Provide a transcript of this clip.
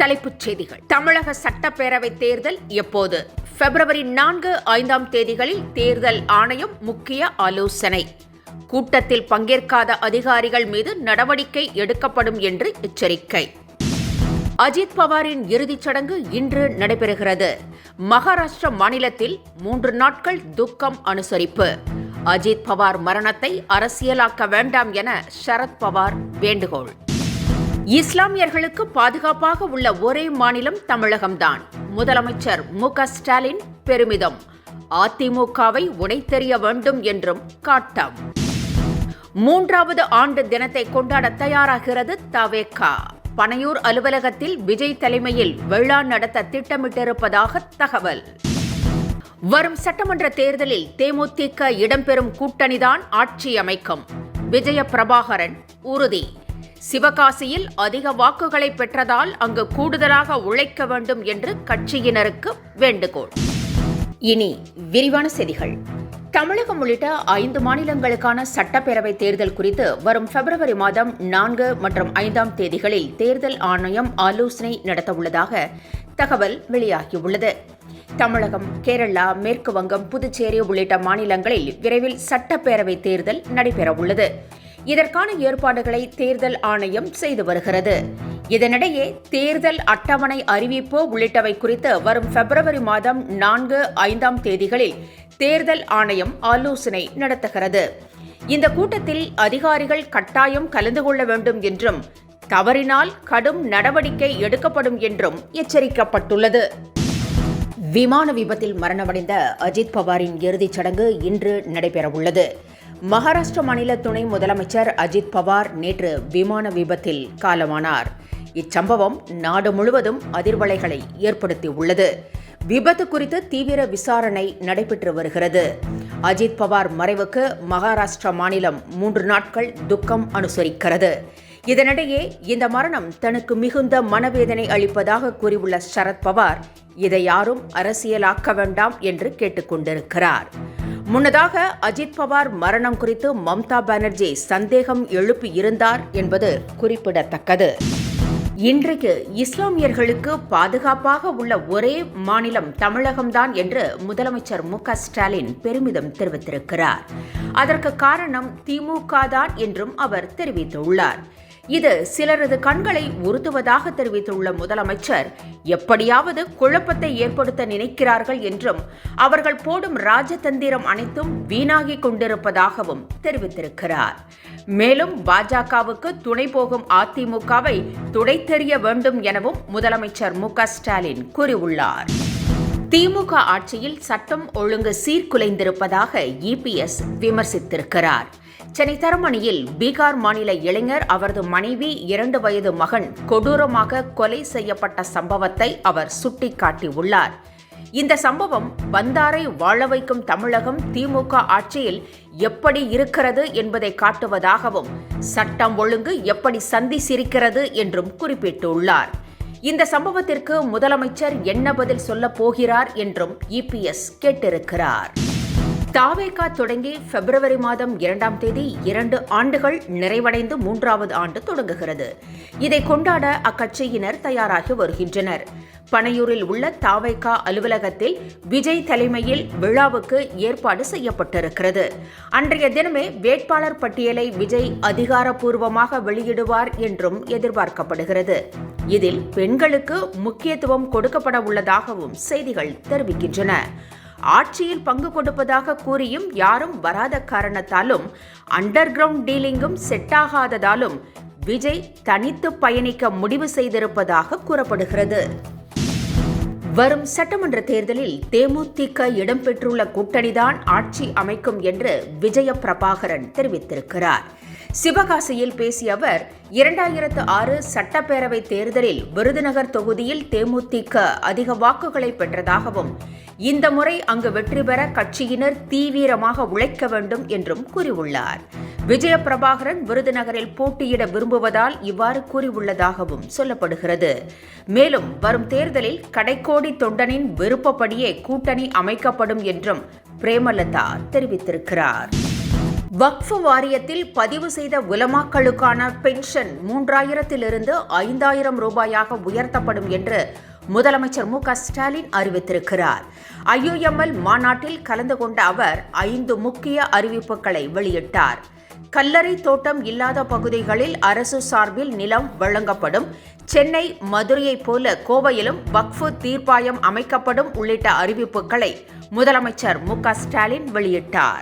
தலைப்புச் செய்திகள். தமிழக சட்டப்பேரவை தேர்தல் எப்போது? பிப்ரவரி 4, 5 தேதிகளில் தேர்தல் ஆணையம் முக்கிய ஆலோசனை. கூட்டத்தில் பங்கேற்காத அதிகாரிகள் மீது நடவடிக்கை எடுக்கப்படும் என்று எச்சரிக்கை. அஜித் பவாரின் இறுதிச் சடங்கு இன்று நடைபெறுகிறது. மகாராஷ்டிர மாநிலத்தில் 3 நாட்கள் துக்கம் அனுசரிப்பு. அஜித் பவார் மரணத்தை அரசியலாக்க வேண்டாம் என சரத் பவார் வேண்டுகோள். இஸ்லாமியர்களுக்கு பாதுகாப்பாக உள்ள ஒரே மாநிலம் தமிழகம்தான். முதலமைச்சர் மு.க. ஸ்டாலின் பெருமிதம். அதிமுகவை உடைத்தெறிய வேண்டும் என்றும் காட்டம். 3வது ஆண்டு தினத்தை கொண்டாட தயாராகிறது தவேக. பனையூர் அலுவலகத்தில் விஜய் தலைமையில் விழா நடத்த திட்டமிட்டிருப்பதாக தகவல். வரும் சட்டமன்ற தேர்தலில் தேமுதிக இடம்பெறும் கூட்டணிதான் ஆட்சி அமைக்கும். விஜய பிரபாகரன் உறுதி. சிவகாசியில் அதிக வாக்குகளை பெற்றதால் அங்கு கூடுதலாக உழைக்க வேண்டும் என்று கட்சியினருக்கு வேண்டுகோள். இனி விரிவான செய்திகள். தமிழகம் உள்ளிட்ட 5 மாநிலங்களுக்கான சட்டப்பேரவை தேர்தல் குறித்து வரும் பிப்ரவரி மாதம் 4 மற்றும் 5 தேதிகளில் தேர்தல் ஆணையம் ஆலோசனை நடத்தவுள்ளதாக தகவல் வெளியாகியுள்ளது. தமிழகம், கேரளா, மேற்கு வங்கம், புதுச்சேரி உள்ளிட்ட மாநிலங்களில் விரைவில் சட்டப்பேரவை தேர்தல் நடைபெறவுள்ளது. இதற்கான ஏற்பாடுகளை தேர்தல் ஆணையம் செய்து வருகிறது. இதனிடையே தேர்தல் அட்டவணை அறிவிப்பு உள்ளிட்டவை குறித்து வரும் பிப்ரவரி மாதம் 4, 5 தேதிகளில் தேர்தல் ஆணையம் ஆலோசனை நடத்துகிறது. இந்த கூட்டத்தில் அதிகாரிகள் கட்டாயம் கலந்து கொள்ள வேண்டும் என்றும் தவறினால் கடும் நடவடிக்கை எடுக்கப்படும் என்றும் எச்சரிக்கப்பட்டுள்ளது. விமான விபத்தில் மரணமடைந்த அஜித் பவாரின் இறுதிச் சடங்கு இன்று நடைபெறவுள்ளது. மகாராஷ்டிர மாநில துணை முதலமைச்சர் அஜித் பவார் நேற்று விமான விபத்தில் காலமானார். இச்சம்பவம் நாடு முழுவதும் அதிர்வலைகளை ஏற்படுத்தியுள்ளது. விபத்து குறித்து தீவிர விசாரணை நடைபெற்று வருகிறது. அஜித் பவார் மறைவுக்கு மகாராஷ்டிர மாநிலம் 3 நாட்கள் துக்கம் அனுசரிக்கிறது. இதனிடையே இந்த மரணம் தனக்கு மிகுந்த மனவேதனை அளிப்பதாக கூறியுள்ள சரத் பவார் இதை யாரும் அரசியலாக்க வேண்டாம் என்று கேட்டுக்கொண்டிருக்கிறார். முன்னதாக அஜித் பவார் மரணம் குறித்து மம்தா பானர்ஜி சந்தேகம் எழுப்பி இருந்தார் என்பது குறிப்பிடத்தக்கது. இன்றைக்கு இஸ்லாமியர்களுக்கு பாதுகாப்பாக உள்ள ஒரே மாநிலம் தமிழகம்தான் என்று முதலமைச்சர் மு.க. ஸ்டாலின் பெருமிதம் தெரிவித்திருக்கிறார். அதற்கு காரணம் திமுக தான் என்றும் அவர் தெரிவித்துள்ளார். இது சிலரது கண்களை உறுத்துவதாக தெரிவித்துள்ள முதலமைச்சர் எப்படியாவது குழப்பத்தை ஏற்படுத்த நினைக்கிறார்கள் என்றும் அவர்கள் போடும் ராஜதந்திரம் அனைத்தும் வீணாகி கொண்டிருப்பதாகவும் தெரிவித்திருக்கிறார். மேலும் பாஜகவுக்கு துணை போகும் அதிமுகவை துடைத்தெறிய வேண்டும் எனவும் முதலமைச்சர் மு.க. ஸ்டாலின் கூறியுள்ளார். திமுக ஆட்சியில் சட்டம் ஒழுங்கு சீர்குலைந்திருப்பதாக இபிஎஸ் விமர்சித்திருக்கிறார். சென்னை தரமணியில் பீகார் மாநில இளைஞர் அவரது மனைவி 2 வயது மகன் கொடூரமாக கொலை செய்யப்பட்ட சம்பவத்தை அவர் சுட்டிக்காட்டியுள்ளார். இந்த சம்பவம் வந்தாரை வாழ வைக்கும் தமிழகம் திமுக ஆட்சியில் எப்படி இருக்கிறது என்பதை காட்டுவதாகவும் சட்டம் ஒழுங்கு எப்படி சந்தி சிரிக்கிறது என்றும் குறிப்பிட்டுள்ளார். இந்த சம்பவத்திற்கு முதலமைச்சர் என்ன பதில் சொல்லப் போகிறார் என்றும் இபிஎஸ் கேட்டிருக்கிறார். தவேக தொடங்கி பிப்ரவரி மாதம் 2 தேதி 2 ஆண்டுகள் நிறைவடைந்து 3வது ஆண்டு தொடங்குகிறது. இதை கொண்டாட அக்கட்சியினர் தயாராகி வருகின்றனர். பனையூரில் உள்ள தவேக அலுவலகத்தில் விஜய் தலைமையில் விழாவுக்கு ஏற்பாடு செய்யப்பட்டிருக்கிறது. அன்றைய தினமே வேட்பாளர் பட்டியலை விஜய் அதிகாரப்பூர்வமாக வெளியிடுவார் என்றும் எதிர்பார்க்கப்படுகிறது. இதில் பெண்களுக்கு முக்கியத்துவம் கொடுக்கப்பட உள்ளதாகவும் செய்திகள் தெரிவிக்கின்றன. ஆட்சியில் பங்கு கொடுப்பதாக கூறியும் யாரும் வராத காரணத்தாலும் அண்டர் கிரவுண்ட் டீலிங்கும் செட் ஆகாததாலும் விஜய் தனித்து பயணிக்க முடிவு செய்திருப்பதாக கூறப்படுகிறது. வரும் சட்டமன்ற தேர்தலில் தேமுதிக இடம்பெற்றுள்ள கூட்டணிதான் ஆட்சி அமைக்கும் என்று விஜய பிரபாகரன் தெரிவித்திருக்கிறார். சிவகாசியில் பேசிய அவர் 2006 சட்டப்பேரவை தேர்தலில் விருதுநகர் தொகுதியில் தேமுதிக அதிக வாக்குகளை பெற்றதாகவும் இந்த முறை அங்கு வெற்றி பெற கட்சியினர் தீவிரமாக உழைக்க வேண்டும் என்றும் கூறியுள்ளார். விஜய பிரபாகரன் விருதுநகரில் போட்டியிட விரும்புவதால் இவ்வாறு கூறியுள்ளதாகவும் சொல்லப்படுகிறது. மேலும் வரும் தேர்தலில் கடைக்கோடி தொண்டனின் விருப்பப்படியே கூட்டணி அமைக்கப்படும் என்றும் பிரேமலதா தெரிவித்திருக்கிறார். வக்ஃப் வாரியத்தில் பதிவு செய்த உலமாக்களுக்கான பென்ஷன் 3000 5000 ரூபாயாக உயர்த்தப்படும் என்று முதலமைச்சர் மு.க.ஸ்டாலின் அறிவித்திருக்கிறார். IUML மாநாட்டில் கலந்து கொண்ட அவர் 5 முக்கிய அறிவிப்புகளை வெளியிட்டார். கல்லறை தோட்டம் இல்லாத பகுதிகளில் அரசு சார்பில் நிலம் வழங்கப்படும், சென்னை மதுரையைப் போல கோவையிலும் வக்ஃப் தீர்ப்பாயம் அமைக்கப்படும் உள்ளிட்ட அறிவிப்புகளை முதலமைச்சர் மு.க.ஸ்டாலின் வெளியிட்டார்.